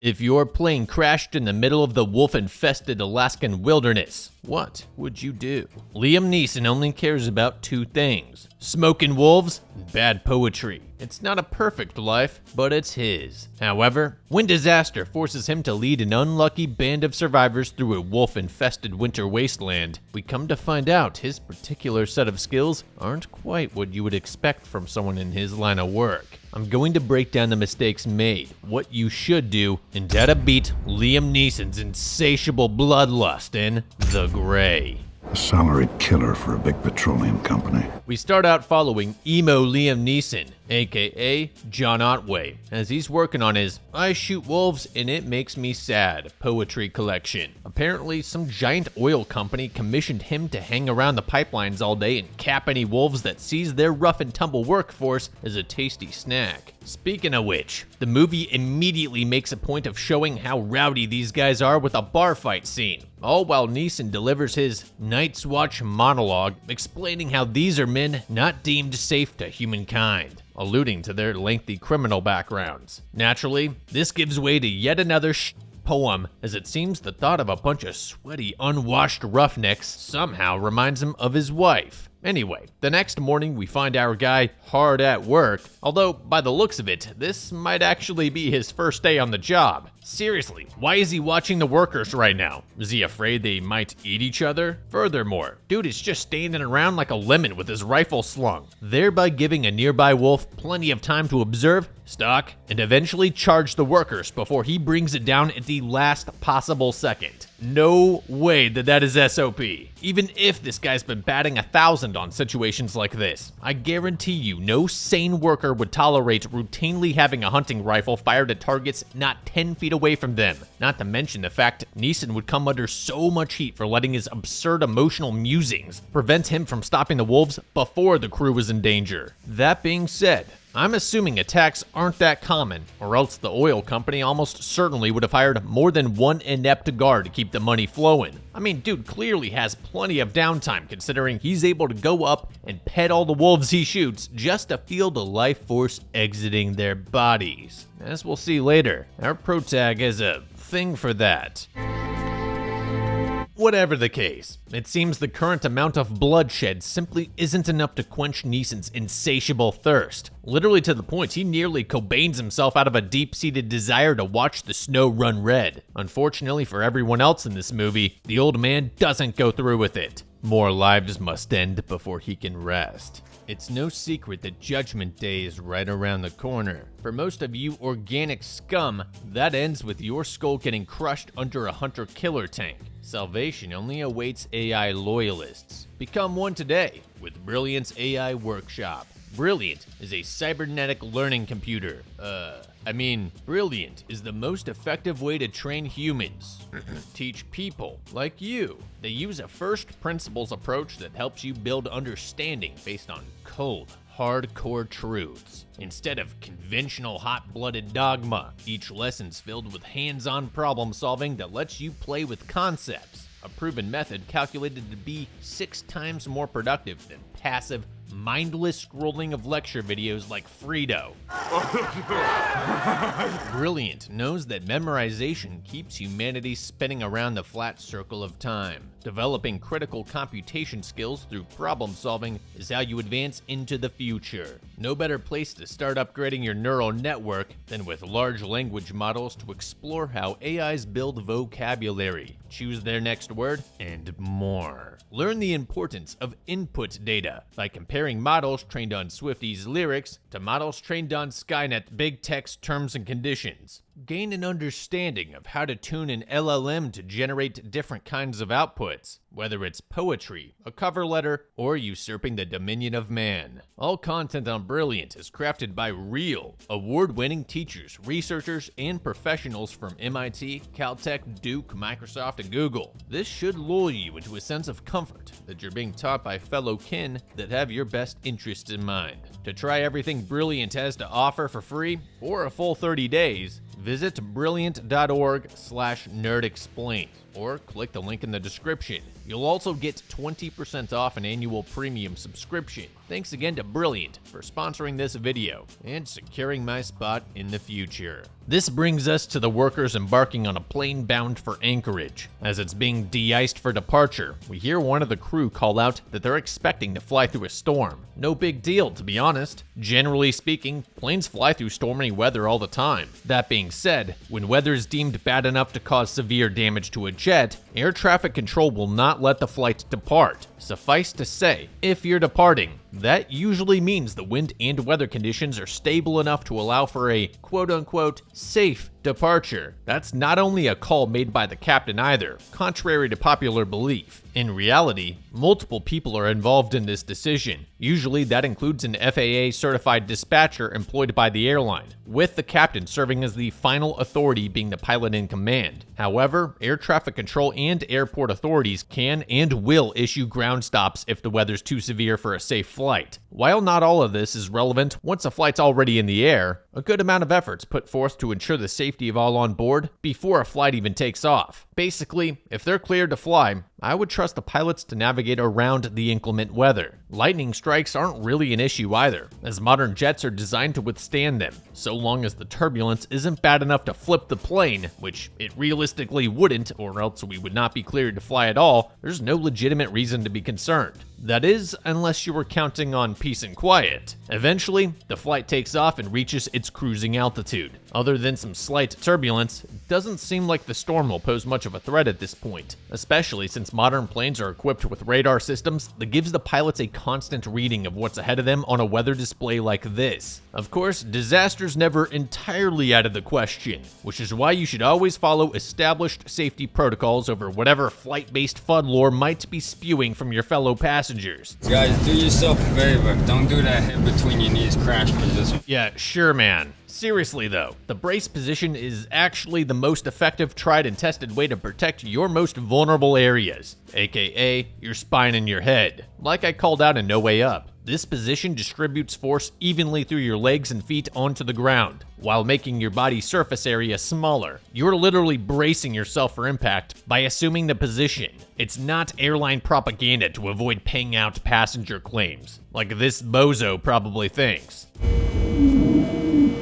If your plane crashed in the middle of the wolf-infested Alaskan wilderness, what would you do? Liam Neeson only cares about two things: smoking wolves and bad poetry. It's not a perfect life, but it's his. However, when disaster forces him to lead an unlucky band of survivors through a wolf-infested winter wasteland, we come to find out his particular set of skills aren't quite what you would expect from someone in his line of work. I'm going to break down the mistakes made, what you should do, and how to beat Liam Neeson's insatiable bloodlust in The Grey. A salaried killer for a big petroleum company. We start out following emo Liam Neeson, aka John Otway, as he's working on his I Shoot Wolves and It Makes Me Sad poetry collection. Apparently, some giant oil company commissioned him to hang around the pipelines all day and cap any wolves that sees their rough and tumble workforce as a tasty snack. Speaking of which, the movie immediately makes a point of showing how rowdy these guys are with a bar fight scene, all while Neeson delivers his Night's Watch monologue explaining how these are men not deemed safe to humankind, alluding to their lengthy criminal backgrounds. Naturally, this gives way to yet another poem, as it seems the thought of a bunch of sweaty, unwashed roughnecks somehow reminds him of his wife. Anyway, the next morning we find our guy hard at work, although by the looks of it, this might actually be his first day on the job. Seriously, why is he watching the workers right now? Is he afraid they might eat each other? Furthermore, dude is just standing around like a lemon with his rifle slung, thereby giving a nearby wolf plenty of time to observe, stalk, and eventually charge the workers before he brings it down at the last possible second. No way that is SOP. Even if this guy's been batting 1,000 on situations like this, I guarantee you no sane worker would tolerate routinely having a hunting rifle fired at targets not 10 feet away from them. Not to mention the fact Neeson would come under so much heat for letting his absurd emotional musings prevent him from stopping the wolves before the crew was in danger. That being said, I'm assuming attacks aren't that common, or else the oil company almost certainly would have hired more than one inept guard to keep the money flowing. I mean, dude clearly has plenty of downtime considering he's able to go up and pet all the wolves he shoots just to feel the life force exiting their bodies. As we'll see later, our protag has a thing for that. Whatever the case, it seems the current amount of bloodshed simply isn't enough to quench Neeson's insatiable thirst, literally to the point he nearly Cobains himself out of a deep-seated desire to watch the snow run red. Unfortunately for everyone else in this movie, the old man doesn't go through with it. More lives must end before he can rest. It's no secret that Judgment Day is right around the corner. For most of you organic scum, that ends with your skull getting crushed under a hunter-killer tank. Salvation only awaits AI loyalists. Become one today with Brilliant's AI Workshop. Brilliant is a cybernetic learning computer. Brilliant is the most effective way to train humans. Teach people like you. They use a first principles approach that helps you build understanding based on cold, hardcore truths. Instead of conventional hot-blooded dogma, each lesson's filled with hands-on problem solving that lets you play with concepts. A proven method calculated to be 6 times more productive than passive, mindless scrolling of lecture videos like Frito. Brilliant knows that memorization keeps humanity spinning around the flat circle of time. Developing critical computation skills through problem solving is how you advance into the future. No better place to start upgrading your neural network than with large language models to explore how AIs build vocabulary, choose their next word, and more. Learn the importance of input data by comparing models trained on Swifty's lyrics to models trained on Skynet big text terms and conditions. Gain an understanding of how to tune an LLM to generate different kinds of outputs, whether it's poetry, a cover letter, or usurping the dominion of man. All content on Brilliant is crafted by real, award-winning teachers, researchers, and professionals from MIT, Caltech, Duke, Microsoft, and Google. This should lull you into a sense of comfort that you're being taught by fellow kin that have your best interests in mind. To try everything Brilliant has to offer for free, or a full 30 days, visit brilliant.org/nerdexplains or click the link in the description. You'll also get 20% off an annual premium subscription. Thanks again to Brilliant for sponsoring this video and securing my spot in the future. This brings us to the workers embarking on a plane bound for Anchorage. As it's being de-iced for departure, we hear one of the crew call out that they're expecting to fly through a storm. No big deal, to be honest. Generally speaking, planes fly through stormy weather all the time. That being said, when weather is deemed bad enough to cause severe damage to a jet, air traffic control will not let the flight depart. Suffice to say, if you're departing, that usually means the wind and weather conditions are stable enough to allow for a quote-unquote safe departure. That's not only a call made by the captain either, contrary to popular belief. In reality, multiple people are involved in this decision. Usually that includes an FAA certified dispatcher employed by the airline, with the captain serving as the final authority being the pilot in command. However, air traffic control and airport authorities can and will issue ground stops if the weather's too severe for a safe flight. While not all of this is relevant once a flight's already in the air, a good amount of effort's put forth to ensure the safety of all on board before a flight even takes off. Basically, if they're cleared to fly, I would trust the pilots to navigate around the inclement weather. Lightning strikes aren't really an issue either, as modern jets are designed to withstand them, so long as the turbulence isn't bad enough to flip the plane, which it realistically wouldn't, or else we would not be cleared to fly at all. There's no legitimate reason to be concerned. That is, unless you were counting on peace and quiet. Eventually, the flight takes off and reaches its cruising altitude. Other than some slight turbulence, it doesn't seem like the storm will pose much of a threat at this point, especially since modern planes are equipped with radar systems that gives the pilots a constant reading of what's ahead of them on a weather display like this. Of course, disaster's never entirely out of the question, which is why you should always follow established safety protocols over whatever flight-based fudlore might be spewing from your fellow passengers. Guys, do yourself a favor. Don't do that head between your knees crash position. Yeah, sure, man. Seriously though, the brace position is actually the most effective, tried and tested way to protect your most vulnerable areas, aka your spine and your head. Like I called out in No Way Up, this position distributes force evenly through your legs and feet onto the ground, while making your body surface area smaller. You're literally bracing yourself for impact by assuming the position. It's not airline propaganda to avoid paying out passenger claims, like this bozo probably thinks.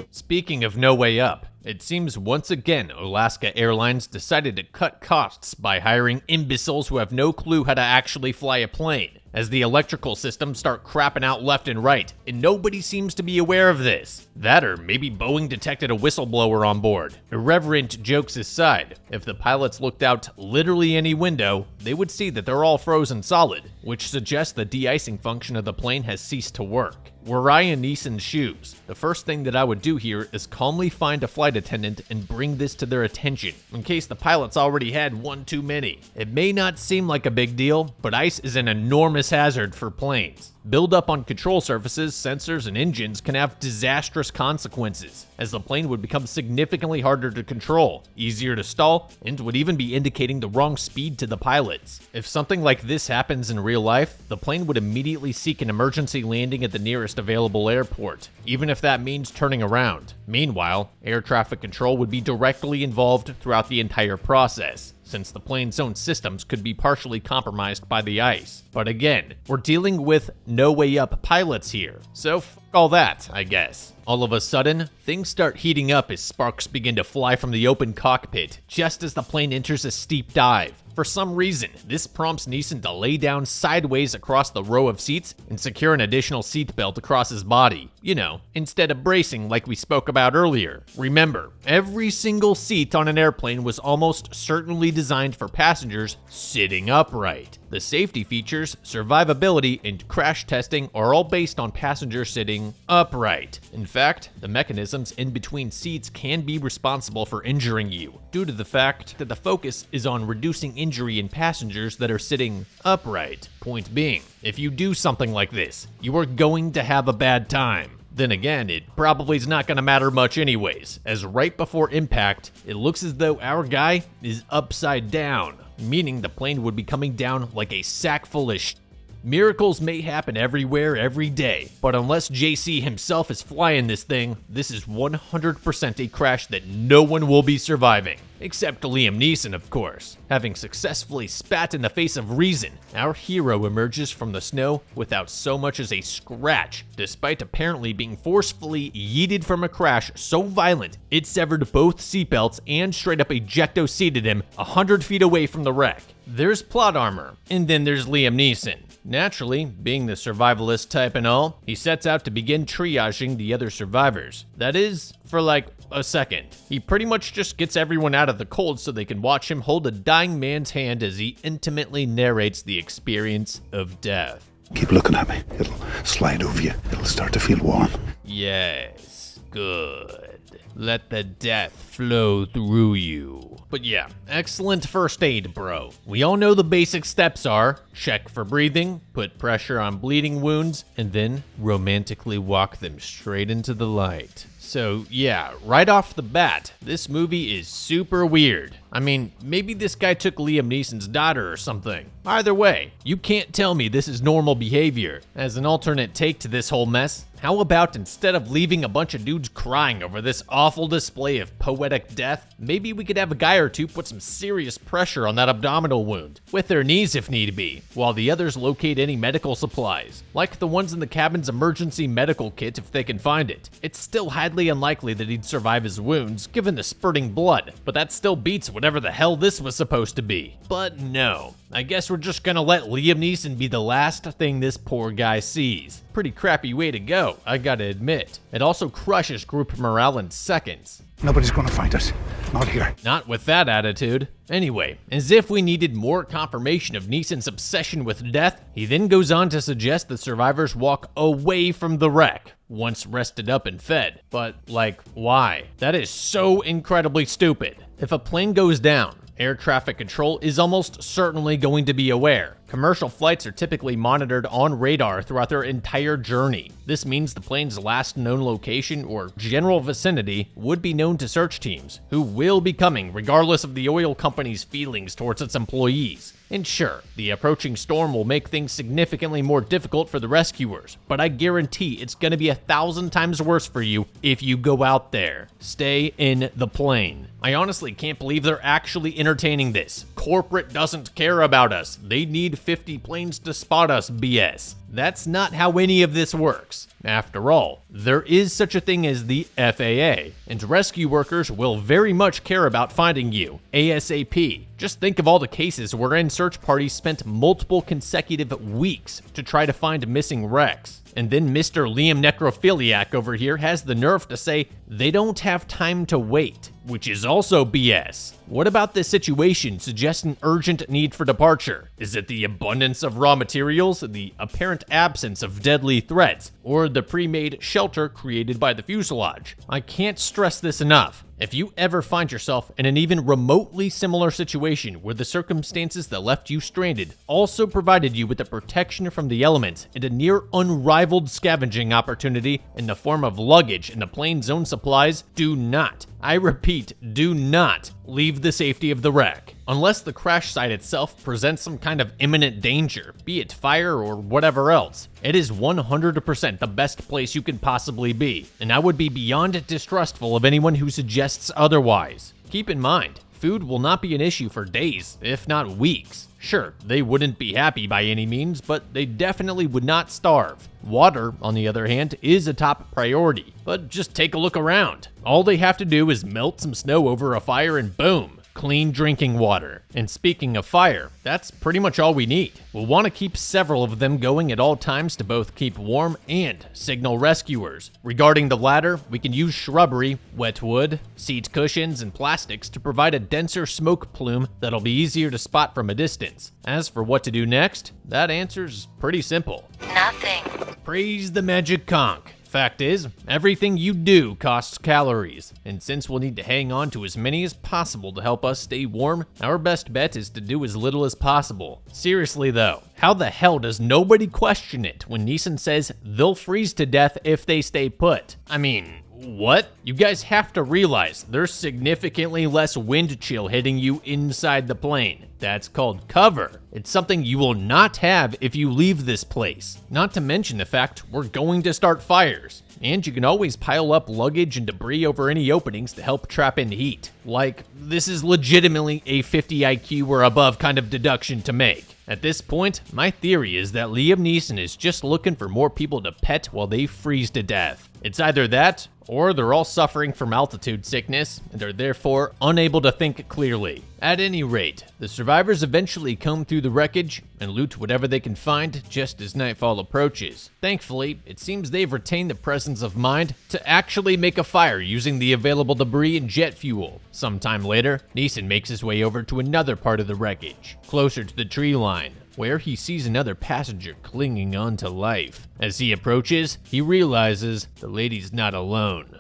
Speaking of No Way Up, it seems once again Alaska Airlines decided to cut costs by hiring imbeciles who have no clue how to actually fly a plane, as the electrical systems start crapping out left and right, and nobody seems to be aware of this. That or maybe Boeing detected a whistleblower on board. Irreverent jokes aside, if the pilots looked out literally any window, they would see that they're all frozen solid, which suggests the de-icing function of the plane has ceased to work. Were I in Neeson's shoes, the first thing that I would do here is calmly find a flight attendant and bring this to their attention, in case the pilots already had one too many. It may not seem like a big deal, but ice is an enormous hazard for planes. Buildup on control surfaces, sensors, and engines can have disastrous consequences, as the plane would become significantly harder to control, easier to stall, and would even be indicating the wrong speed to the pilots. If something like this happens in real life, the plane would immediately seek an emergency landing at the nearest available airport, even if that means turning around. Meanwhile, air traffic control would be directly involved throughout the entire process, since the plane's own systems could be partially compromised by the ice. But again, we're dealing with No Way Up pilots here, so f*** all that, I guess. All of a sudden, things start heating up as sparks begin to fly from the open cockpit, just as the plane enters a steep dive. For some reason, this prompts Neeson to lay down sideways across the row of seats and secure an additional seatbelt across his body. You know, instead of bracing like we spoke about earlier. Remember, every single seat on an airplane was almost certainly designed for passengers sitting upright. The safety features, survivability, and crash testing are all based on passengers sitting upright. In fact, the mechanisms in between seats can be responsible for injuring you, due to the fact that the focus is on reducing injury in passengers that are sitting upright. Point being, if you do something like this, you are going to have a bad time. Then again, it probably is not going to matter much anyways, as right before impact, it looks as though our guy is upside down, meaning the plane would be coming down like a sack full of shit. Miracles may happen everywhere every day, but unless JC himself is flying this thing, this is 100% a crash that no one will be surviving. Except Liam Neeson, of course. Having successfully spat in the face of reason, our hero emerges from the snow without so much as a scratch, despite apparently being forcefully yeeted from a crash so violent it severed both seatbelts and straight up ejecto-seated him 100 feet away from the wreck. There's plot armor, and then there's Liam Neeson. Naturally, being the survivalist type and all, he sets out to begin triaging the other survivors. That is, for like a second. He pretty much just gets everyone out of the cold so they can watch him hold a dying man's hand as he intimately narrates the experience of death. Keep looking at me. It'll slide over you. It'll start to feel warm. Yes, good. Let the death flow through you. But yeah, excellent first aid, bro. We all know the basic steps are check for breathing, put pressure on bleeding wounds, and then romantically walk them straight into the light. So yeah, right off the bat, this movie is super weird. I mean, maybe this guy took Liam Neeson's daughter or something. Either way, you can't tell me this is normal behavior. As an alternate take to this whole mess, how about instead of leaving a bunch of dudes crying over this awful display of poetic death, maybe we could have a guy or two put some serious pressure on that abdominal wound, with their knees if need be, while the others locate any medical supplies, like the ones in the cabin's emergency medical kit if they can find it. It's still highly unlikely that he'd survive his wounds, given the spurting blood, but that still beats whatever the hell this was supposed to be. But no, I guess we're just gonna let Liam Neeson be the last thing this poor guy sees. Pretty crappy way to go, I gotta admit. It also crushes group morale in seconds. Nobody's gonna find us. Not here. Not with that attitude. Anyway, as if we needed more confirmation of Neeson's obsession with death, he then goes on to suggest the survivors walk away from the wreck, once rested up and fed. But, like, why? That is so incredibly stupid. If a plane goes down, air traffic control is almost certainly going to be aware. Commercial flights are typically monitored on radar throughout their entire journey. This means the plane's last known location or general vicinity would be known to search teams, who will be coming regardless of the oil company's feelings towards its employees. And sure, the approaching storm will make things significantly more difficult for the rescuers, but I guarantee it's going to be 1,000 times worse for you if you go out there. Stay in the plane. I honestly can't believe they're actually entertaining this. Corporate doesn't care about us. They need 50 planes to spot us, BS. That's not how any of this works. After all, there is such a thing as the FAA, and rescue workers will very much care about finding you, ASAP. Just think of all the cases wherein search parties spent multiple consecutive weeks to try to find missing wrecks. And then Mr. Liam Necrophiliac over here has the nerve to say they don't have time to wait, which is also BS. What about this situation suggests an urgent need for departure? Is it the abundance of raw materials, the apparent absence of deadly threats, or the pre-made shelter created by the fuselage? I can't stress this enough. If you ever find yourself in an even remotely similar situation where the circumstances that left you stranded also provided you with the protection from the elements and a near unrivaled scavenging opportunity in the form of luggage and the plane's own supplies, do not, I repeat, do not leave the safety of the wreck. Unless the crash site itself presents some kind of imminent danger, be it fire or whatever else, it is 100% the best place you could possibly be, and I would be beyond distrustful of anyone who suggests otherwise. Keep in mind, food will not be an issue for days, if not weeks. Sure, they wouldn't be happy by any means, but they definitely would not starve. Water, on the other hand, is a top priority, but just take a look around. All they have to do is melt some snow over a fire and boom, clean drinking water. And speaking of fire, that's pretty much all we need. We'll want to keep several of them going at all times to both keep warm and signal rescuers. Regarding the latter, we can use shrubbery, wet wood, seat cushions, and plastics to provide a denser smoke plume that'll be easier to spot from a distance. As for what to do next, that answer's pretty simple. Nothing. Praise the magic conch. Fact is, everything you do costs calories, and since we'll need to hang on to as many as possible to help us stay warm, our best bet is to do as little as possible. Seriously though, how the hell does nobody question it when Neeson says they'll freeze to death if they stay put? I mean, what? You guys have to realize there's significantly less wind chill hitting you inside the plane. That's called cover. It's something you will not have if you leave this place. Not to mention the fact we're going to start fires. and you can always pile up luggage and debris over any openings to help trap in heat. Like, this is legitimately a 50 IQ or above kind of deduction to make. At this point, my theory is that Liam Neeson is just looking for more people to pet while they freeze to death. It's either that, or they're all suffering from altitude sickness and are therefore unable to think clearly. At any rate, the survivors eventually comb through the wreckage and loot whatever they can find just as nightfall approaches. Thankfully, it seems they've retained the presence of mind to actually make a fire using the available debris and jet fuel. Sometime later, Neeson makes his way over to another part of the wreckage, closer to the tree line, where he sees another passenger clinging on to life. As he approaches, he realizes the lady's not alone.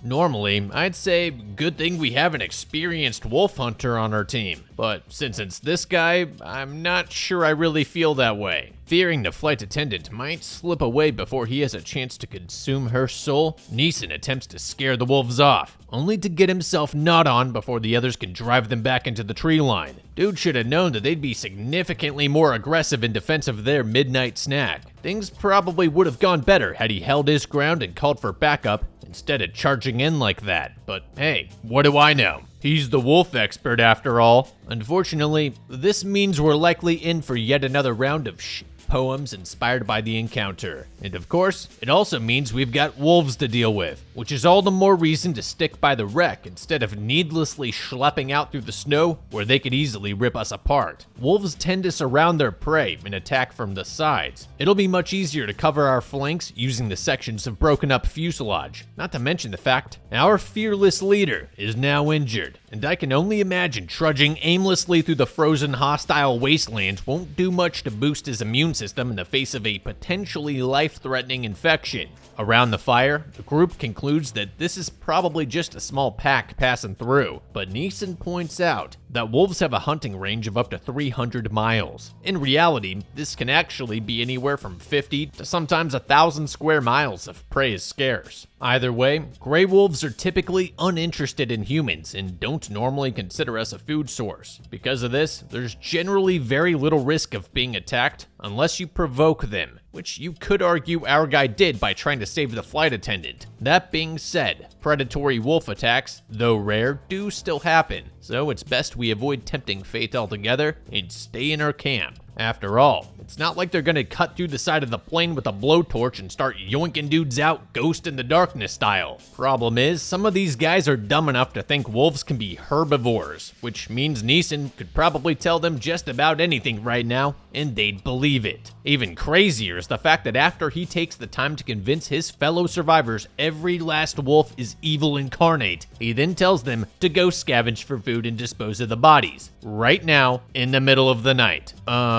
Normally, I'd say good thing we have an experienced wolf hunter on our team, but since it's this guy, I'm not sure I really feel that way. Fearing the flight attendant might slip away before he has a chance to consume her soul, Neeson attempts to scare the wolves off, only to get himself gnawed on before the others can drive them back into the tree line. Dude should have known that they'd be significantly more aggressive in defense of their midnight snack. Things probably would have gone better had he held his ground and called for backup instead of charging in like that. But hey, what do I know? He's the wolf expert after all. Unfortunately, this means we're likely in for yet another round of poems inspired by the encounter. And of course, it also means we've got wolves to deal with, which is all the more reason to stick by the wreck instead of needlessly schlepping out through the snow where they could easily rip us apart. Wolves tend to surround their prey and attack from the sides. It'll be much easier to cover our flanks using the sections of broken up fuselage, not to mention the fact our fearless leader is now injured, and I can only imagine trudging aimlessly through the frozen hostile wastelands won't do much to boost his immune system in the face of a potentially life-threatening infection. Around the fire, the group concludes that this is probably just a small pack passing through, but Neeson points out that wolves have a hunting range of up to 300 miles. In reality, this can actually be anywhere from 50 to sometimes 1,000 square miles if prey is scarce. Either way, gray wolves are typically uninterested in humans and don't normally consider us a food source. Because of this, there's generally very little risk of being attacked unless you provoke them, which you could argue our guy did by trying to save the flight attendant. That being said, predatory wolf attacks, though rare, do still happen, so it's best we avoid tempting fate altogether and stay in our camp. After all, it's not like they're gonna cut through the side of the plane with a blowtorch and start yoinking dudes out Ghost in the Darkness style. Problem is, some of these guys are dumb enough to think wolves can be herbivores, which means Neeson could probably tell them just about anything right now, and they'd believe it. Even crazier is the fact that after he takes the time to convince his fellow survivors every last wolf is evil incarnate, he then tells them to go scavenge for food and dispose of the bodies, right now, in the middle of the night.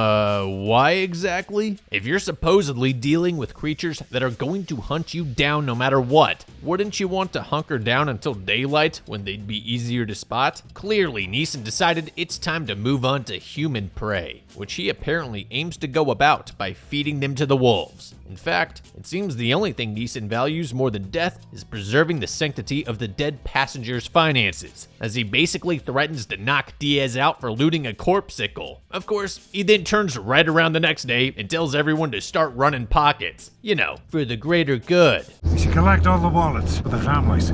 Why exactly? If you're supposedly dealing with creatures that are going to hunt you down no matter what, wouldn't you want to hunker down until daylight when they'd be easier to spot? Clearly, Neeson decided it's time to move on to human prey, which he apparently aims to go about by feeding them to the wolves. In fact, it seems the only thing Neeson values more than death is preserving the sanctity of the dead passenger's finances, as he basically threatens to knock Diaz out for looting a corpsicle. Of course, he then turns right around the next day and tells everyone to start running pockets. You know, for the greater good. We should collect all the wallets for the families.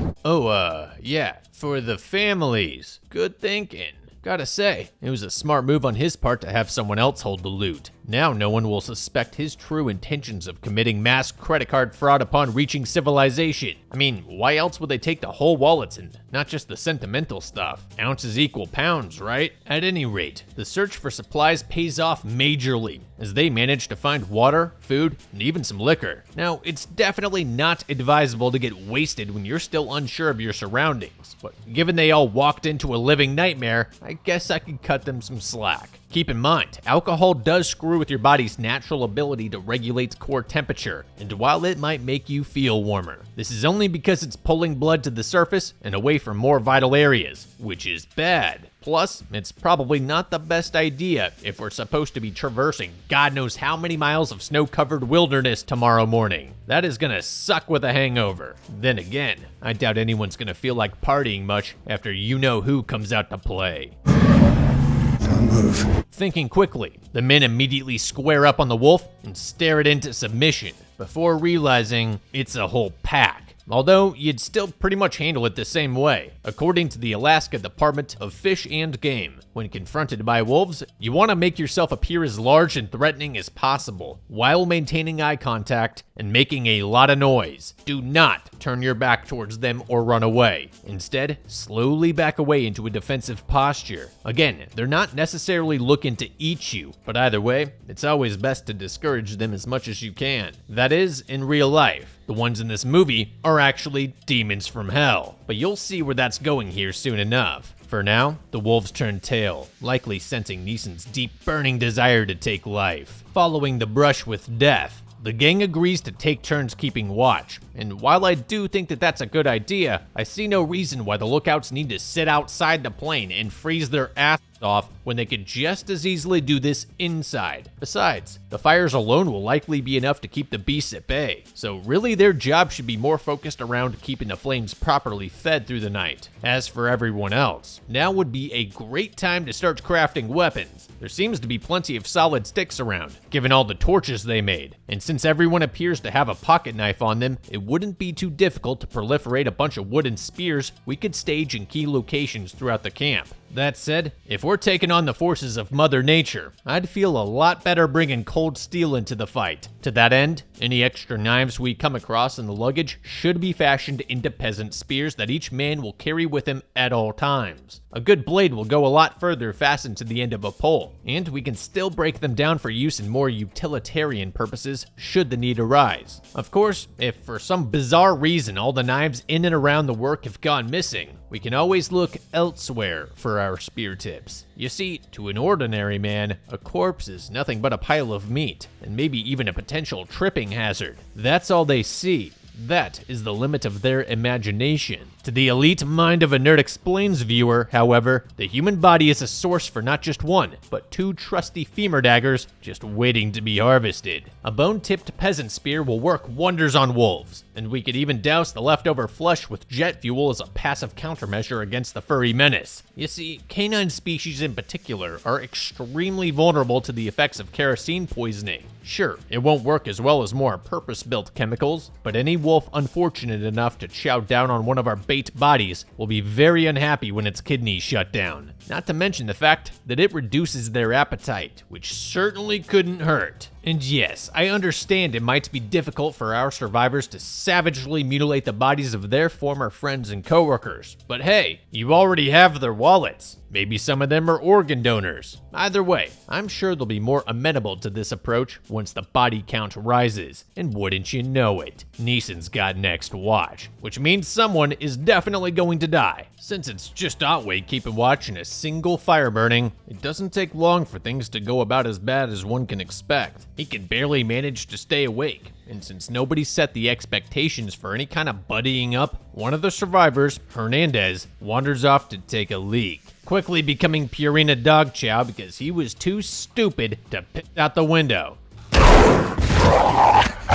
Yeah, for the families. Good thinking. Gotta say, it was a smart move on his part to have someone else hold the loot. Now no one will suspect his true intentions of committing mass credit card fraud upon reaching civilization. I mean, why else would they take the whole wallets and not just the sentimental stuff? Ounces equal pounds, right? At any rate, the search for supplies pays off majorly, as they manage to find water, food, and even some liquor. Now, it's definitely not advisable to get wasted when you're still unsure of your surroundings, but given they all walked into a living nightmare, I guess I could cut them some slack. Keep in mind, alcohol does screw with your body's natural ability to regulate core temperature, and while it might make you feel warmer, this is only because it's pulling blood to the surface and away from more vital areas, which is bad. Plus, it's probably not the best idea if we're supposed to be traversing God knows how many miles of snow-covered wilderness tomorrow morning. That is gonna suck with a hangover. Then again, I doubt anyone's gonna feel like partying much after you-know-who comes out to play. Don't move. Thinking quickly, the men immediately square up on the wolf and stare it into submission. before realizing it's a whole pack. Although, you'd still pretty much handle it the same way. According to the Alaska Department of Fish and Game, when confronted by wolves, you want to make yourself appear as large and threatening as possible, while maintaining eye contact and making a lot of noise. Do not turn your back towards them or run away. Instead, slowly back away into a defensive posture. Again, they're not necessarily looking to eat you, but either way, it's always best to discourage them as much as you can. That is, in real life. The ones in this movie are actually demons from hell, but you'll see where that's going here soon enough. For now, the wolves turn tail, likely sensing Neeson's deep burning desire to take life. Following the brush with death, the gang agrees to take turns keeping watch, and while I do think that that's a good idea, I see no reason why the lookouts need to sit outside the plane and freeze their asses off when they could just as easily do this inside. Besides, the fires alone will likely be enough to keep the beasts at bay, so really their job should be more focused around keeping the flames properly fed through the night. As for everyone else, now would be a great time to start crafting weapons. There seems to be plenty of solid sticks around, given all the torches they made, and since everyone appears to have a pocket knife on them, it wouldn't be too difficult to proliferate a bunch of wooden spears we could stage in key locations throughout the camp. That said, if we're taking on the forces of Mother Nature, I'd feel a lot better bringing cold steel into the fight. To that end, any extra knives we come across in the luggage should be fashioned into peasant spears that each man will carry with him at all times. A good blade will go a lot further fastened to the end of a pole, and we can still break them down for use in more utilitarian purposes should the need arise. Of course, if for some bizarre reason all the knives in and around the work have gone missing, we can always look elsewhere for our spear tips. You see, to an ordinary man, a corpse is nothing but a pile of meat, and maybe even a potential tripping hazard. That's all they see. That is the limit of their imagination. To the elite mind of a Nerd Explains viewer, however, the human body is a source for not just one, but two trusty femur daggers just waiting to be harvested. A bone-tipped peasant spear will work wonders on wolves, and we could even douse the leftover flesh with jet fuel as a passive countermeasure against the furry menace. You see, canine species in particular are extremely vulnerable to the effects of kerosene poisoning. Sure, it won't work as well as more purpose-built chemicals, but any wolf unfortunate enough to chow down on one of our bait bodies will be very unhappy when its kidneys shut down. Not to mention the fact that it reduces their appetite, which certainly couldn't hurt. And yes, I understand it might be difficult for our survivors to savagely mutilate the bodies of their former friends and coworkers, but hey, you already have their wallets. Maybe some of them are organ donors. Either way, I'm sure they'll be more amenable to this approach once the body count rises. And wouldn't you know it, Neeson's got next watch, which means someone is definitely going to die. Since it's just Otway keeping watch in a single fire burning, it doesn't take long for things to go about as bad as one can expect. He can barely manage to stay awake, and since nobody set the expectations for any kind of buddying up, one of the survivors, Hernandez, wanders off to take a leak, quickly becoming Purina dog chow because he was too stupid to piss out the window.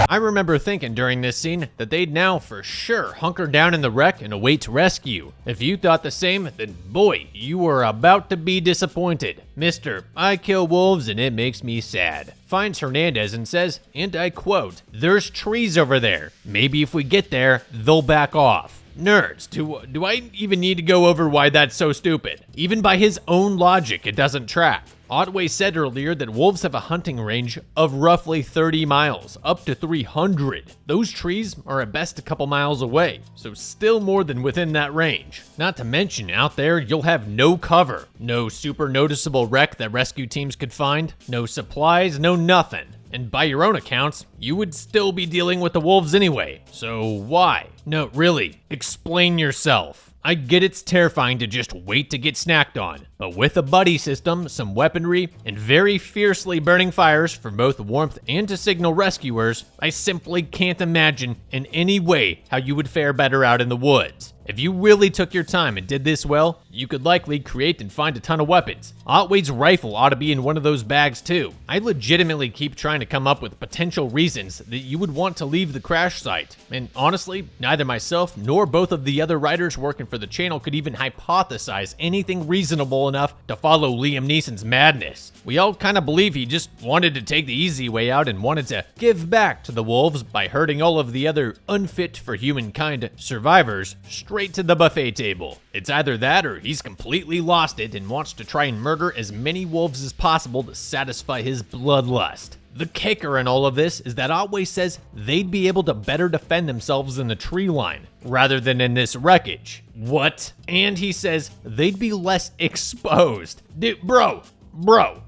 I remember thinking during this scene that they'd now for sure hunker down in the wreck and await rescue. If you thought the same, then boy, you were about to be disappointed. Mr. I kill wolves and it makes me sad finds Hernandez and says, and I quote, "There's trees over there. Maybe if we get there, they'll back off." Nerds, do I even need to go over why that's so stupid? Even by his own logic, it doesn't track. Otway said earlier that wolves have a hunting range of roughly 30 miles, up to 300. Those trees are at best a couple miles away, so still more than within that range. Not to mention, out there you'll have no cover, no super noticeable wreck that rescue teams could find, no supplies, no nothing. And by your own accounts, you would still be dealing with the wolves anyway. So why? No, really, explain yourself. I get it's terrifying to just wait to get snacked on, but with a buddy system, some weaponry, and very fiercely burning fires for both warmth and to signal rescuers, I simply can't imagine in any way how you would fare better out in the woods. If you really took your time and did this well, you could likely create and find a ton of weapons. Otway's rifle ought to be in one of those bags too. I legitimately keep trying to come up with potential reasons that you would want to leave the crash site. And honestly, neither myself nor both of the other writers working for the channel could even hypothesize anything reasonable enough to follow Liam Neeson's madness. We all kind of believe he just wanted to take the easy way out and wanted to give back to the wolves by herding all of the other unfit for humankind survivors straight to the buffet table. It's either that or he's completely lost it and wants to try and murder as many wolves as possible to satisfy his bloodlust. The kicker in all of this is that Otway says they'd be able to better defend themselves in the tree line rather than in this wreckage. What? And he says they'd be less exposed. Dude, bro,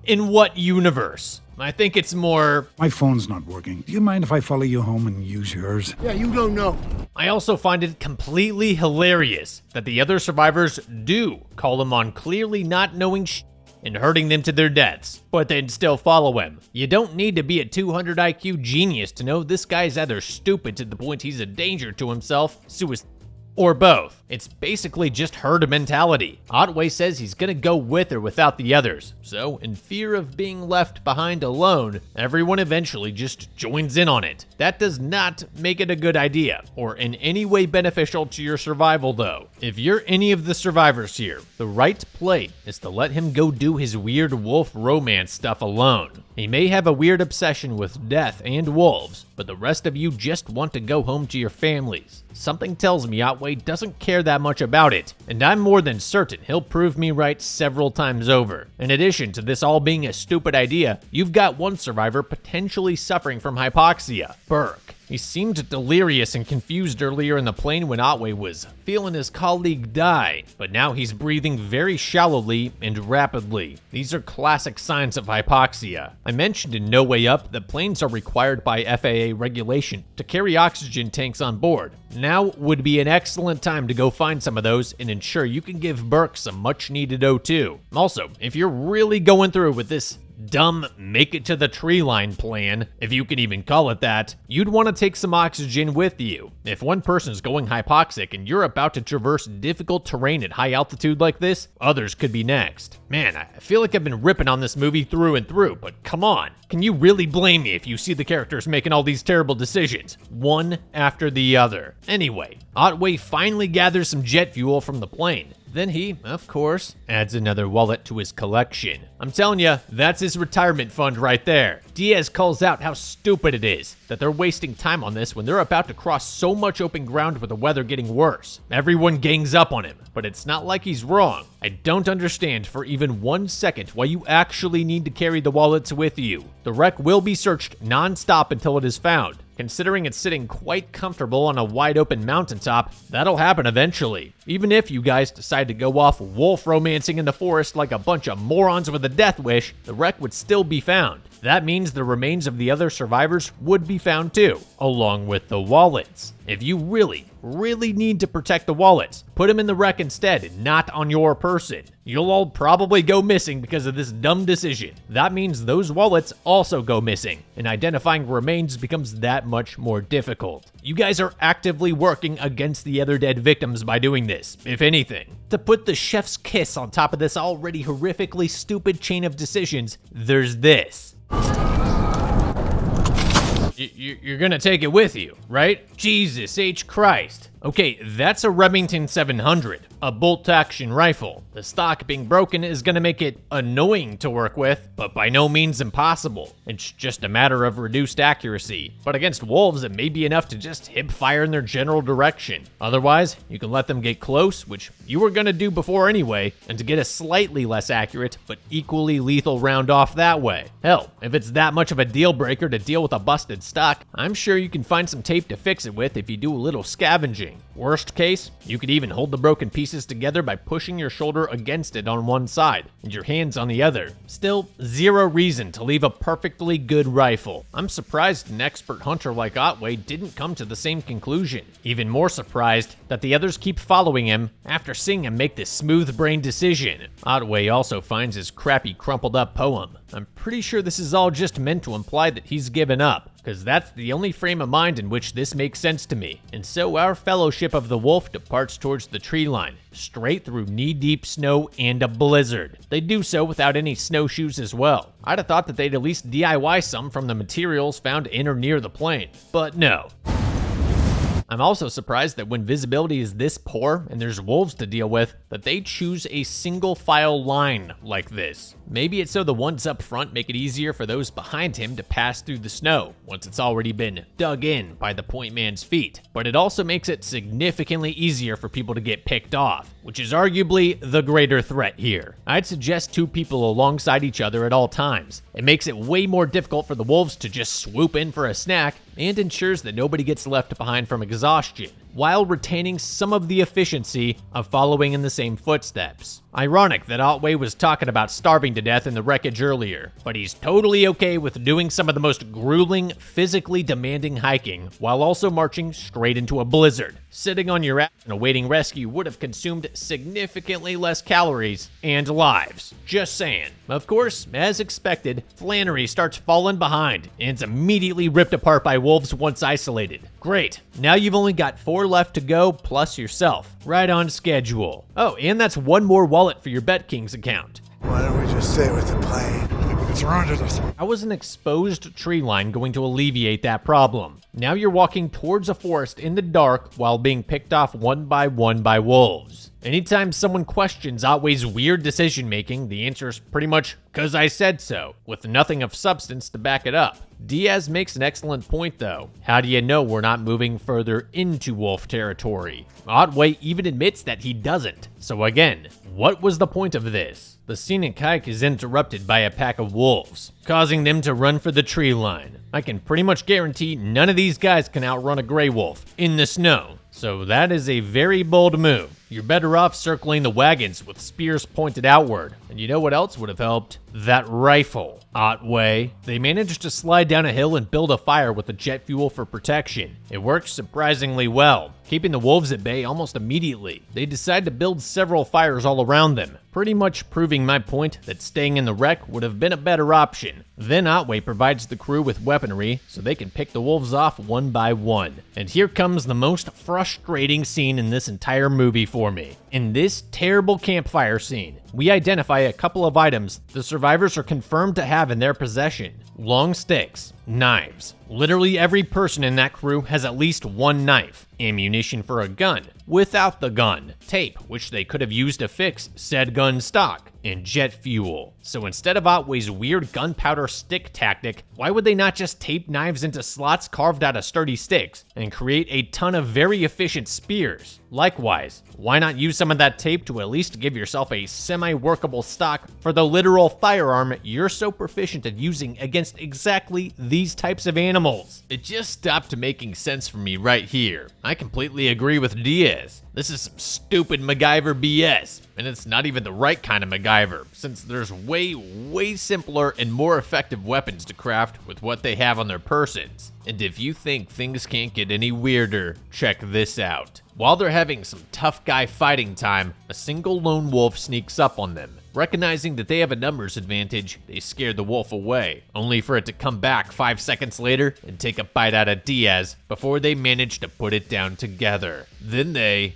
in what universe? I think it's more... My phone's not working. Do you mind if I follow you home and use yours? Yeah, you don't know. I also find it completely hilarious that the other survivors do call him on clearly not knowing and hurting them to their deaths, but then still follow him. You don't need to be a 200 IQ genius to know this guy's either stupid to the point he's a danger to himself, suicide, or both. It's basically just herd mentality. Otway says he's gonna go with or without the others, so in fear of being left behind alone, everyone eventually just joins in on it. That does not make it a good idea, or in any way beneficial to your survival though. If you're any of the survivors here, the right play is to let him go do his weird wolf romance stuff alone. He may have a weird obsession with death and wolves, but the rest of you just want to go home to your families. Something tells me Otway doesn't care that much about it, and I'm more than certain he'll prove me right several times over. In addition to this all being a stupid idea, you've got one survivor potentially suffering from hypoxia, Burke. He seemed delirious and confused earlier in the plane when Otway was feeling his colleague die, but now he's breathing very shallowly and rapidly. These are classic signs of hypoxia. I mentioned in No Way Up that planes are required by FAA regulation to carry oxygen tanks on board. Now would be an excellent time to go find some of those and ensure you can give Burke some much needed O2. Also, if you're really going through with this dumb make it to the tree line plan, if you can even call it that, you'd want to take some oxygen with you. If one person's going hypoxic and you're about to traverse difficult terrain at high altitude like this, others could be next. Man, I feel like I've been ripping on this movie through and through, but come on. Can you really blame me if you see the characters making all these terrible decisions, one after the other? Anyway, Otway finally gathers some jet fuel from the plane. Then he, of course, adds another wallet to his collection. I'm telling you, that's his retirement fund right there. Diaz calls out how stupid it is that they're wasting time on this when they're about to cross so much open ground with the weather getting worse. Everyone gangs up on him, but it's not like he's wrong. I don't understand for even 1 second why you actually need to carry the wallets with you. The wreck will be searched non-stop until it is found. Considering it's sitting quite comfortable on a wide open mountaintop, that'll happen eventually. Even if you guys decide to go off wolf romancing in the forest like a bunch of morons with a death wish, the wreck would still be found. That means the remains of the other survivors would be found too, along with the wallets. If you really need to protect the wallets, put them in the wreck instead, not on your person. You'll all probably go missing because of this dumb decision. That means those wallets also go missing, and identifying remains becomes that much more difficult. You guys are actively working against the other dead victims by doing this, if anything. To put the chef's kiss on top of this already horrifically stupid chain of decisions, there's this. You're gonna take it with you, right? Jesus H. Christ. Okay, that's a Remington 700, a bolt-action rifle. The stock being broken is gonna make it annoying to work with, but by no means impossible. It's just a matter of reduced accuracy. But against wolves, it may be enough to just hip fire in their general direction. Otherwise, you can let them get close, which you were gonna do before anyway, and to get a slightly less accurate, but equally lethal round off that way. Hell, if it's that much of a deal breaker to deal with a busted stock, I'm sure you can find some tape to fix it with if you do a little scavenging. Worst case, you could even hold the broken pieces together by pushing your shoulder against it on one side and your hands on the other. Still, zero reason to leave a perfectly good rifle. I'm surprised an expert hunter like Otway didn't come to the same conclusion. Even more surprised that the others keep following him after seeing him make this smooth-brained decision. Otway also finds his crappy crumpled up poem. I'm pretty sure this is all just meant to imply that he's given up. because that's the only frame of mind in which this makes sense to me. And so our fellowship of the wolf departs towards the tree line, straight through knee-deep snow and a blizzard. They do so without any snowshoes as well. I'd have thought that they'd at least DIY some from the materials found in or near the plane, but no. I'm also surprised that when visibility is this poor and there's wolves to deal with, that they choose a single file line like this. Maybe it's so the ones up front make it easier for those behind him to pass through the snow once it's already been dug in by the point man's feet. But it also makes it significantly easier for people to get picked off, which is arguably the greater threat here. I'd suggest 2 people alongside each other at all times. It makes it way more difficult for the wolves to just swoop in for a snack and ensures that nobody gets left behind from exhaustion, while retaining some of the efficiency of following in the same footsteps. Ironic that Otway was talking about starving to death in the wreckage earlier, but he's totally okay with doing some of the most grueling, physically demanding hiking while also marching straight into a blizzard. Sitting on your ass and awaiting rescue would have consumed significantly less calories and lives. Just saying. Of course, as expected, Flannery starts falling behind and is immediately ripped apart by wolves once isolated. Great. Now you've only got 4 left to go, plus yourself. Right on schedule. Oh, and that's 1 more wallet for your BetKings account. Why don't we just stay with the plane? It surrounded us. How was an exposed tree line going to alleviate that problem? Now you're walking towards a forest in the dark while being picked off one by wolves. Anytime someone questions Otway's weird decision making, the answer is pretty much, "'cause I said so," with nothing of substance to back it up. Diaz makes an excellent point though. How do you know we're not moving further into wolf territory? Otway even admits that he doesn't. So again, what was the point of this? The scenic hike is interrupted by a pack of wolves, causing them to run for the tree line. I can pretty much guarantee none of these guys can outrun a gray wolf in the snow. So that is a very bold move. You're better off circling the wagons with spears pointed outward. And you know what else would have helped? That rifle. Otway. They managed to slide down a hill and build a fire with the jet fuel for protection. It worked surprisingly well, keeping the wolves at bay almost immediately. They decide to build several fires all around them, pretty much proving my point that staying in the wreck would have been a better option. Then Otway provides the crew with weaponry so they can pick the wolves off one by one. And here comes the most frustrating scene in this entire movie for me. In this terrible campfire scene, we identify a couple of items the survivors are confirmed to have in their possession. Long sticks, knives. Literally every person in that crew has at least 1 knife, ammunition for a gun, without the gun, tape, which they could have used to fix said gun stock, and jet fuel. So instead of Otway's weird gunpowder stick tactic, why would they not just tape knives into slots carved out of sturdy sticks and create a ton of very efficient spears? Likewise, why not use some of that tape to at least give yourself a semi-workable stock for the literal firearm you're so proficient at using against exactly these types of animals? It just stopped making sense for me right here. I completely agree with Diaz. This is some stupid MacGyver BS, and it's not even the right kind of MacGyver, since there's way simpler and more effective weapons to craft with what they have on their persons. And if you think things can't get any weirder, check this out. While they're having some tough guy fighting time, a single lone wolf sneaks up on them. Recognizing that they have a numbers advantage, they scare the wolf away, only for it to come back 5 seconds later and take a bite out of Diaz before they manage to put it down together. Then they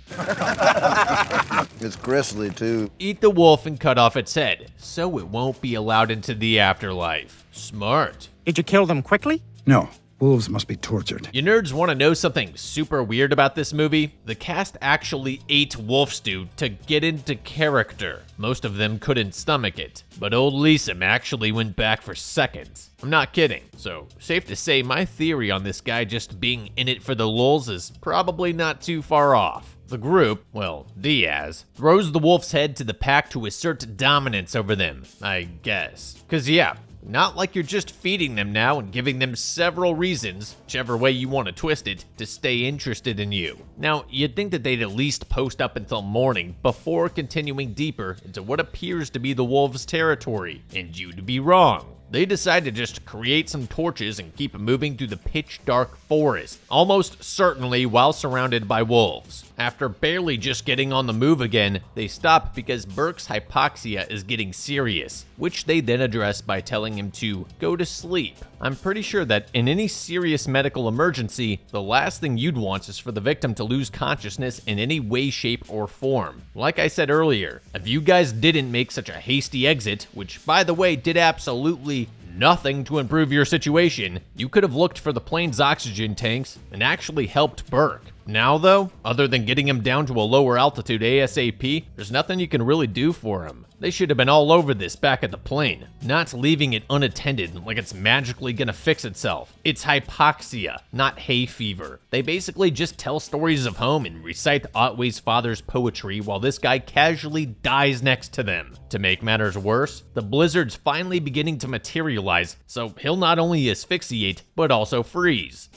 It's grisly, too. eat the wolf and cut off its head, so it won't be allowed into the afterlife. Smart. Did you kill them quickly? No, wolves must be tortured. You nerds want to know something super weird about this movie? The cast actually ate wolf stew to get into character. Most of them couldn't stomach it, but old Lisa actually went back for seconds. I'm not kidding. So, safe to say my theory on this guy just being in it for the lulz is probably not too far off. The group, well, Diaz, throws the wolf's head to the pack to assert dominance over them, I guess. 'Cause yeah, not like you're just feeding them now and giving them several reasons, whichever way you want to twist it, to stay interested in you. Now, you'd think that they'd at least post up until morning before continuing deeper into what appears to be the wolves' territory, and you'd be wrong. they decide to just create some torches and keep moving through the pitch dark forest, almost certainly while surrounded by wolves. After barely just getting on the move again, they stop because Burke's hypoxia is getting serious, which they then address by telling him to go to sleep. I'm pretty sure that in any serious medical emergency, the last thing you'd want is for the victim to lose consciousness in any way, shape, or form. Like I said earlier, if you guys didn't make such a hasty exit, which by the way did absolutely nothing to improve your situation, you could have looked for the plane's oxygen tanks and actually helped Burke. Now though, other than getting him down to a lower altitude ASAP, there's nothing you can really do for him. They should have been all over this back at the plane, not leaving it unattended like it's magically gonna fix itself. It's hypoxia, not hay fever. They basically just tell stories of home and recite Otway's father's poetry while this guy casually dies next to them. To make matters worse, the blizzard's finally beginning to materialize, so he'll not only asphyxiate, but also freeze.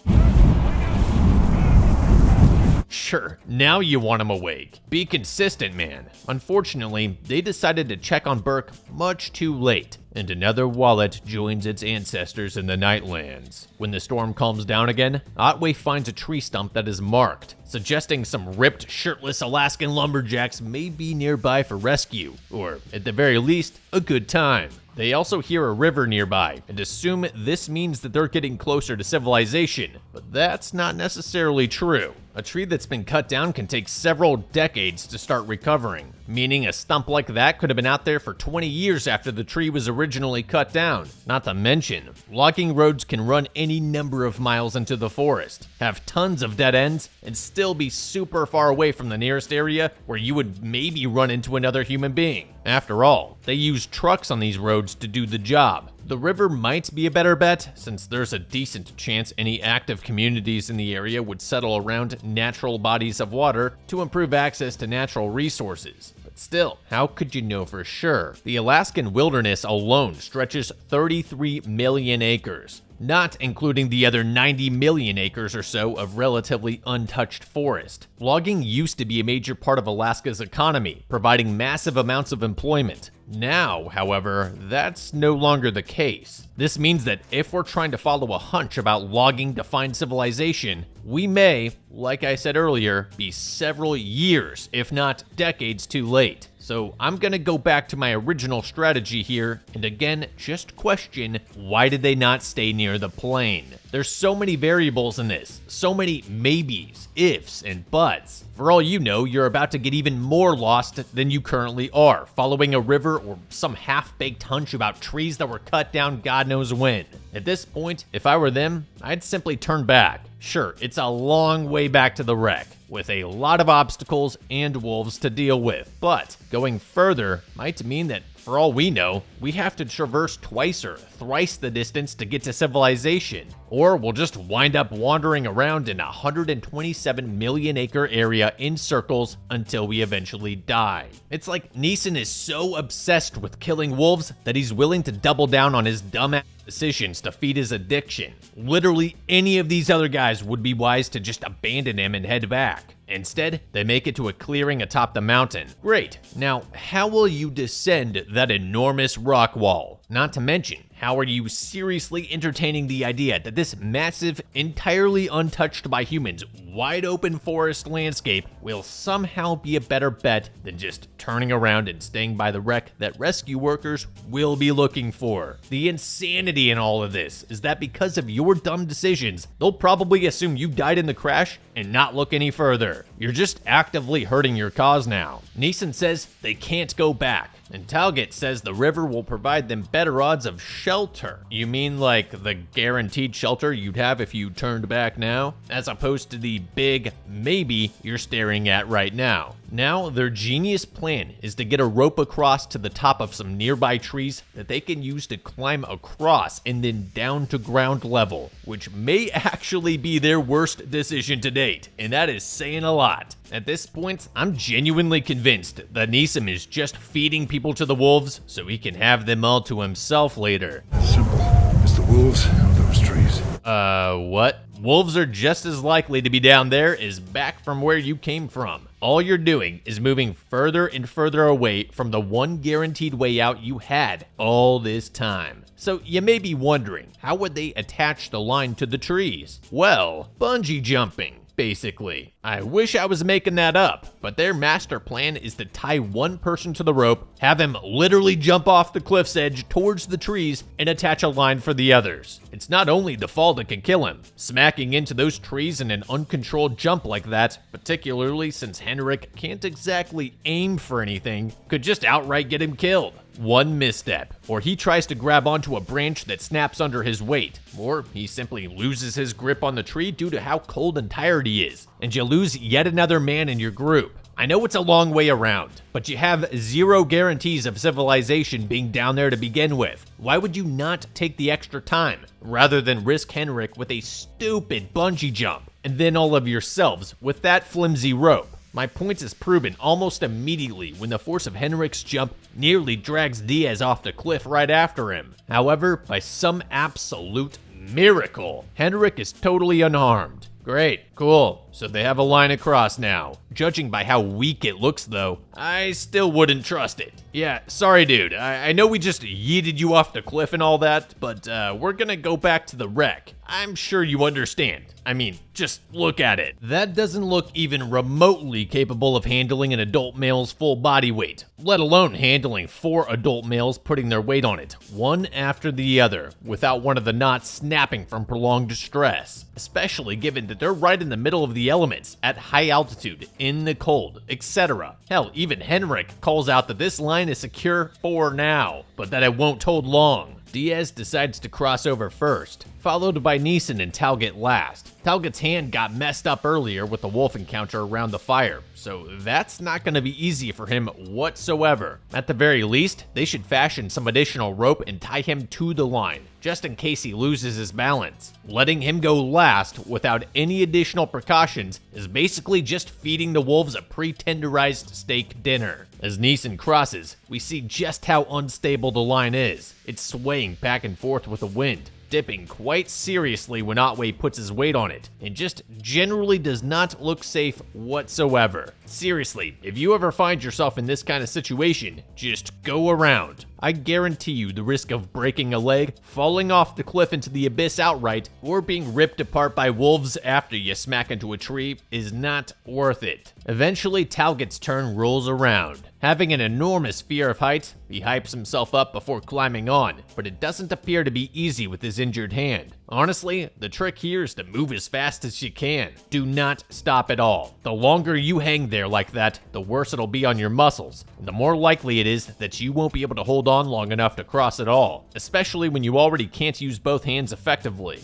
Sure, now you want him awake. Be consistent, man. Unfortunately, they decided to check on Burke much too late, and another wallet joins its ancestors in the Nightlands. When the storm calms down again, Otway finds a tree stump that is marked, suggesting some ripped, shirtless Alaskan lumberjacks may be nearby for rescue, or at the very least, a good time. They also hear a river nearby and assume this means that they're getting closer to civilization, but that's not necessarily true. A tree that's been cut down can take several decades to start recovering, meaning a stump like that could have been out there for 20 years after the tree was originally cut down. Not to mention, logging roads can run any number of miles into the forest, have tons of dead ends, and still be super far away from the nearest area where you would maybe run into another human being. After all, they use trucks on these roads to do the job. The river might be a better bet, since there's a decent chance any active communities in the area would settle around natural bodies of water to improve access to natural resources. But still, how could you know for sure? The Alaskan wilderness alone stretches 33 million acres, not including the other 90 million acres or so of relatively untouched forest. Logging used to be a major part of Alaska's economy, providing massive amounts of employment. Now, however, that's no longer the case. This means that if we're trying to follow a hunch about logging to find civilization, we may, like I said earlier, be several years, if not decades too late. So I'm gonna go back to my original strategy here, and again, just question, why did they not stay near the plane? There's so many variables in this, so many maybes, ifs, and buts. For all you know, you're about to get even more lost than you currently are, following a river or some half-baked hunch about trees that were cut down God knows when. At this point, if I were them, I'd simply turn back. Sure, it's a long way back to the wreck, with a lot of obstacles and wolves to deal with, but going further might mean that, for all we know, we have to traverse twice or thrice the distance to get to civilization, or we'll just wind up wandering around in a 127 million acre area in circles until we eventually die. It's like Neeson is so obsessed with killing wolves that he's willing to double down on his dumbass decisions to feed his addiction. Literally any of these other guys would be wise to just abandon him and head back. Instead, they make it to a clearing atop the mountain. Great. Now, how will you descend that enormous rock wall? Not to mention, how are you seriously entertaining the idea that this massive, entirely untouched by humans, wide open forest landscape will somehow be a better bet than just turning around and staying by the wreck that rescue workers will be looking for? The insanity in all of this is that because of your dumb decisions, they'll probably assume you died in the crash and not look any further. You're just actively hurting your cause now. Neeson says they can't go back, and Talget says the river will provide them better odds of shelter. You mean like the guaranteed shelter you'd have if you turned back now, as opposed to the big maybe you're staring at right now? Now, their genius plan is to get a rope across to the top of some nearby trees that they can use to climb across and then down to ground level, which may actually be their worst decision to date, and that is saying a lot. At this point, I'm genuinely convinced that Neeson is just feeding people to the wolves so he can have them all to himself later. Simple. It's the wolves or those trees. What? Wolves are just as likely to be down there as back from where you came from. All you're doing is moving further and further away from the one guaranteed way out you had all this time. So you may be wondering, how would they attach the line to the trees? Well, bungee jumping. Basically. I wish I was making that up, but their master plan is to tie one person to the rope, have him literally jump off the cliff's edge towards the trees, and attach a line for the others. It's not only the fall that can kill him. Smacking into those trees in an uncontrolled jump like that, particularly since Henrik can't exactly aim for anything, could just outright get him killed. One misstep, or he tries to grab onto a branch that snaps under his weight, or he simply loses his grip on the tree due to how cold and tired he is, and you lose yet another man in your group. I know it's a long way around, but you have zero guarantees of civilization being down there to begin with. Why would you not take the extra time, rather than risk Henrik with a stupid bungee jump, and then all of yourselves with that flimsy rope? My point is proven almost immediately when the force of Henrik's jump nearly drags Diaz off the cliff right after him. However, by some absolute miracle, Henrik is totally unharmed. Great, cool, so they have a line across now. Judging by how weak it looks though, I still wouldn't trust it. Yeah, sorry dude, I know we just yeeted you off the cliff and all that, but we're gonna go back to the wreck. I'm sure you understand. I mean, just look at it. That doesn't look even remotely capable of handling an adult male's full body weight, let alone handling 4 adult males putting their weight on it, one after the other, without one of the knots snapping from prolonged stress, especially given that they're right in the middle of the elements, at high altitude, in the cold, etc. Hell, even Henrik calls out that this line is secure for now, but that it won't hold long. Diaz decides to cross over first, followed by Neeson and Talget last. Talget's hand got messed up earlier with the wolf encounter around the fire, so that's not going to be easy for him whatsoever. At the very least, they should fashion some additional rope and tie him to the line, just in case he loses his balance. Letting him go last without any additional precautions is basically just feeding the wolves a pre-tenderized steak dinner. As Neeson crosses, we see just how unstable the line is. It's swaying back and forth with the wind, dipping quite seriously when Otway puts his weight on it, and just generally does not look safe whatsoever. Seriously, if you ever find yourself in this kind of situation, just go around. I guarantee you the risk of breaking a leg, falling off the cliff into the abyss outright, or being ripped apart by wolves after you smack into a tree is not worth it. Eventually, Talget's turn rolls around. Having an enormous fear of height, he hypes himself up before climbing on, but it doesn't appear to be easy with his injured hand. Honestly, the trick here is to move as fast as you can. Do not stop at all. The longer you hang there like that, the worse it'll be on your muscles, and the more likely it is that you won't be able to hold on long enough to cross at all, especially when you already can't use both hands effectively.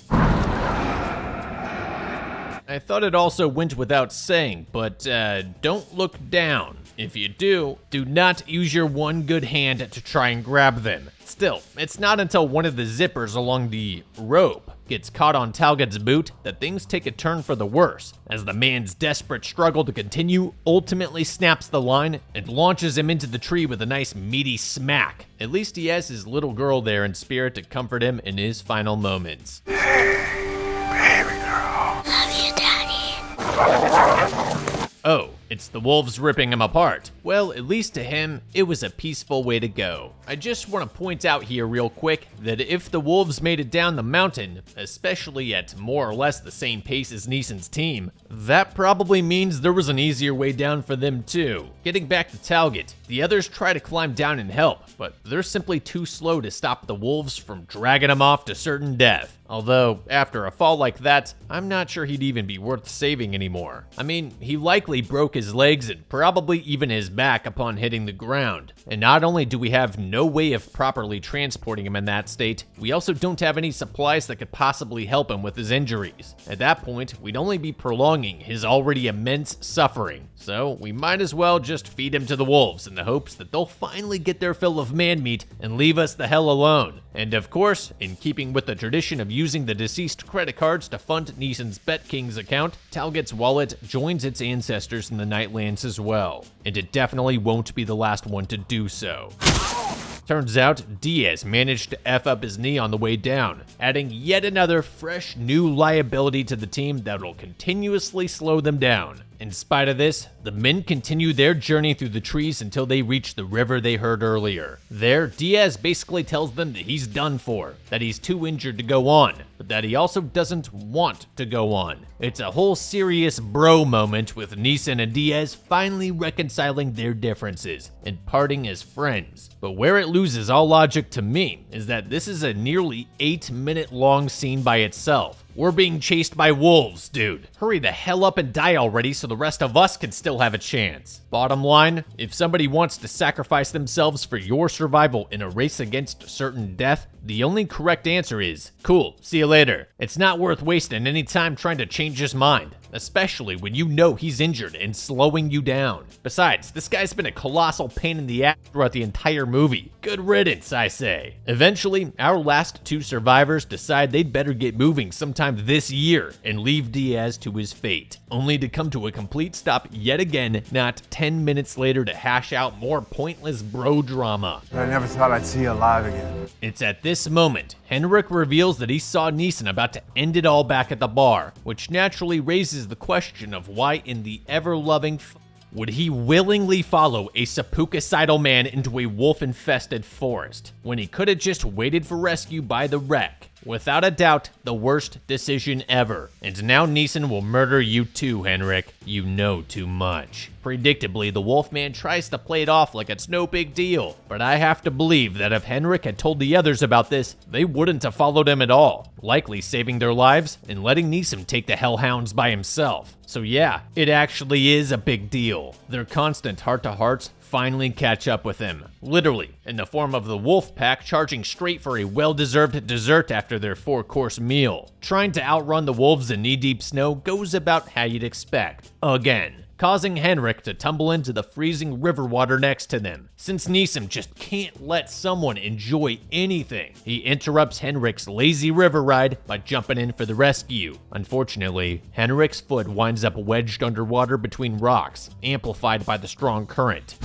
I thought it also went without saying, but don't look down. If you do, do not use your one good hand to try and grab them. Still, it's not until one of the zippers along the rope gets caught on Talget's boot that things take a turn for the worse, as the man's desperate struggle to continue ultimately snaps the line and launches him into the tree with a nice meaty smack. At least he has his little girl there in spirit to comfort him in his final moments. Baby girl. Love you, Daddy. Oh, it's the wolves ripping him apart. Well, at least to him, it was a peaceful way to go. I just want to point out here real quick that if the wolves made it down the mountain, especially at more or less the same pace as Neeson's team, that probably means there was an easier way down for them too. Getting back to Talget, the others try to climb down and help, but they're simply too slow to stop the wolves from dragging him off to certain death. Although, after a fall like that, I'm not sure he'd even be worth saving anymore. I mean, he likely broke his legs and probably even his back upon hitting the ground. And not only do we have no way of properly transporting him in that state, we also don't have any supplies that could possibly help him with his injuries. At that point, we'd only be prolonging his already immense suffering. So we might as well just feed him to the wolves in the hopes that they'll finally get their fill of man meat and leave us the hell alone. And of course, in keeping with the tradition of using the deceased credit cards to fund Neeson's BetKings account, Talget's wallet joins its ancestors in the Nightlands as well. And it definitely won't be the last one to do so. Turns out, Diaz managed to F up his knee on the way down, adding yet another fresh new liability to the team that'll continuously slow them down. In spite of this, the men continue their journey through the trees until they reach the river they heard earlier. There, Diaz basically tells them that he's done for, that he's too injured to go on, but that he also doesn't want to go on. It's a whole serious bro moment with Neeson and Diaz finally reconciling their differences and parting as friends. But where it loses all logic to me is that this is a nearly 8-minute long scene by itself. We're being chased by wolves, dude. Hurry the hell up and die already so the rest of us can still have a chance. Bottom line, if somebody wants to sacrifice themselves for your survival in a race against certain death, the only correct answer is, cool, see you later. It's not worth wasting any time trying to change his mind, especially when you know he's injured and slowing you down. Besides, this guy's been a colossal pain in the ass throughout the entire movie. Good riddance, I say. Eventually, our last two survivors decide they'd better get moving sometime this year and leave Diaz to his fate, only to come to a complete stop yet again, not 10 minutes later to hash out more pointless bro drama. I never thought I'd see you alive again. It's at this moment, Henrik reveals that he saw Neeson about to end it all back at the bar, which naturally raises the question of why in the ever-loving would he willingly follow a seppuku-cidal man into a wolf-infested forest, when he could have just waited for rescue by the wreck? Without a doubt, the worst decision ever. And now Neeson will murder you too, Henrik. You know too much. Predictably, the Wolfman tries to play it off like it's no big deal, but I have to believe that if Henrik had told the others about this, they wouldn't have followed him at all, likely saving their lives and letting Neeson take the hellhounds by himself. So yeah, it actually is a big deal. Their constant heart-to-hearts finally catch up with him, literally in the form of the wolf pack charging straight for a well-deserved dessert after their 4-course meal. Trying to outrun the wolves in knee-deep snow goes about how you'd expect, again, causing Henrik to tumble into the freezing river water next to them. Since Neeson just can't let someone enjoy anything, he interrupts Henrik's lazy river ride by jumping in for the rescue. Unfortunately, Henrik's foot winds up wedged underwater between rocks, amplified by the strong current.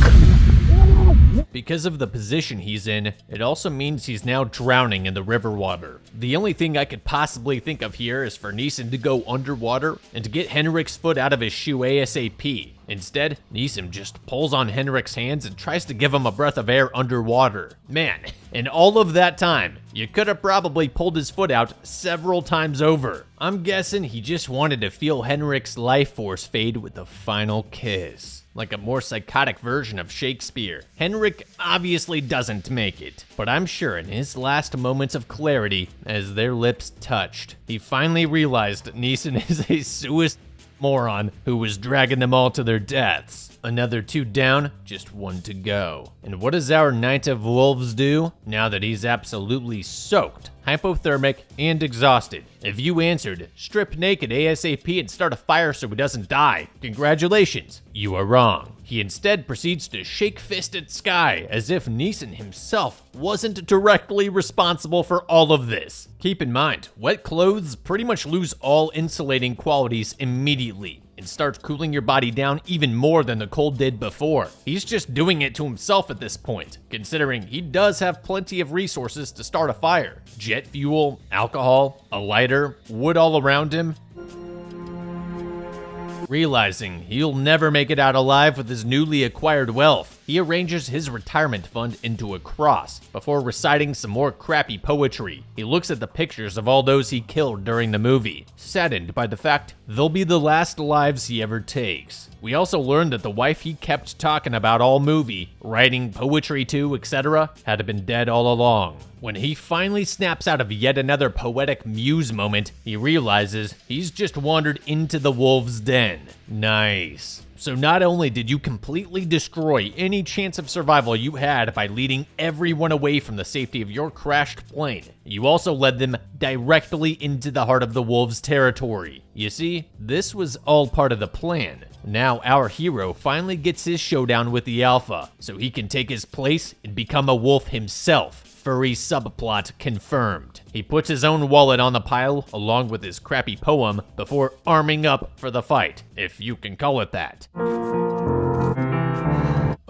Because of the position he's in, it also means he's now drowning in the river water. The only thing I could possibly think of here is for Neeson to go underwater and to get Henrik's foot out of his shoe ASAP. Instead, Neeson just pulls on Henrik's hands and tries to give him a breath of air underwater. Man, in all of that time, you could have probably pulled his foot out several times over. I'm guessing he just wanted to feel Henrik's life force fade with a final kiss. Like a more psychotic version of Shakespeare. Henrik obviously doesn't make it, but I'm sure in his last moments of clarity, as their lips touched, he finally realized that Neeson is a suicide moron who was dragging them all to their deaths. Another 2 down, just 1 to go. And what does our Knight of Wolves do now that he's absolutely soaked, hypothermic, and exhausted? If you answered, strip naked ASAP and start a fire so he doesn't die, congratulations, you are wrong. He instead proceeds to shake fist at Sky as if Neeson himself wasn't directly responsible for all of this. Keep in mind, wet clothes pretty much lose all insulating qualities immediately and starts cooling your body down even more than the cold did before. He's just doing it to himself at this point, considering he does have plenty of resources to start a fire. Jet fuel, alcohol, a lighter, wood all around him. Realizing he'll never make it out alive with his newly acquired wealth, he arranges his retirement fund into a cross before reciting some more crappy poetry. He looks at the pictures of all those he killed during the movie, saddened by the fact they'll be the last lives he ever takes. We also learned that the wife he kept talking about all movie, writing poetry to, etc., had been dead all along. When he finally snaps out of yet another poetic muse moment, he realizes he's just wandered into the wolf's den. Nice. So not only did you completely destroy any chance of survival you had by leading everyone away from the safety of your crashed plane, you also led them directly into the heart of the wolves' territory. You see, this was all part of the plan. Now our hero finally gets his showdown with the Alpha, so he can take his place and become a wolf himself. Furry subplot confirmed. He puts his own wallet on the pile along with his crappy poem before arming up for the fight, if you can call it that.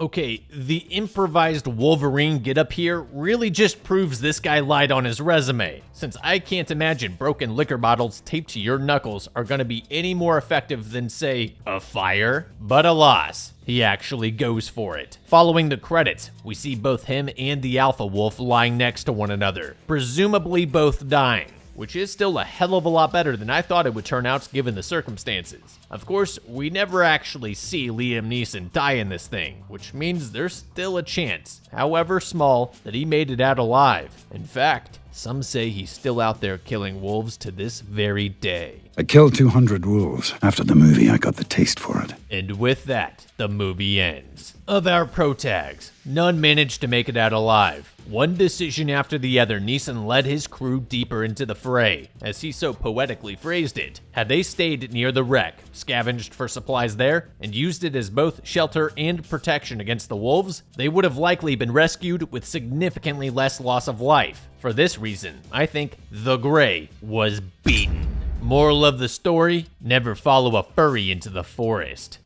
Okay, the improvised Wolverine getup here really just proves this guy lied on his resume, since I can't imagine broken liquor bottles taped to your knuckles are gonna be any more effective than, say, a fire. But alas, he actually goes for it. Following the credits, we see both him and the Alpha Wolf lying next to one another, presumably both dying, which is still a hell of a lot better than I thought it would turn out given the circumstances. Of course, we never actually see Liam Neeson die in this thing, which means there's still a chance, however small, that he made it out alive. In fact, some say he's still out there killing wolves to this very day. I killed 200 wolves. After the movie, I got the taste for it. And with that, the movie ends. Of our protags, none managed to make it out alive. One decision after the other, Neeson led his crew deeper into the fray, as he so poetically phrased it. Had they stayed near the wreck, scavenged for supplies there, and used it as both shelter and protection against the wolves, they would have likely been rescued with significantly less loss of life. For this reason, I think the Grey was beaten. Moral of the story, never follow a furry into the forest.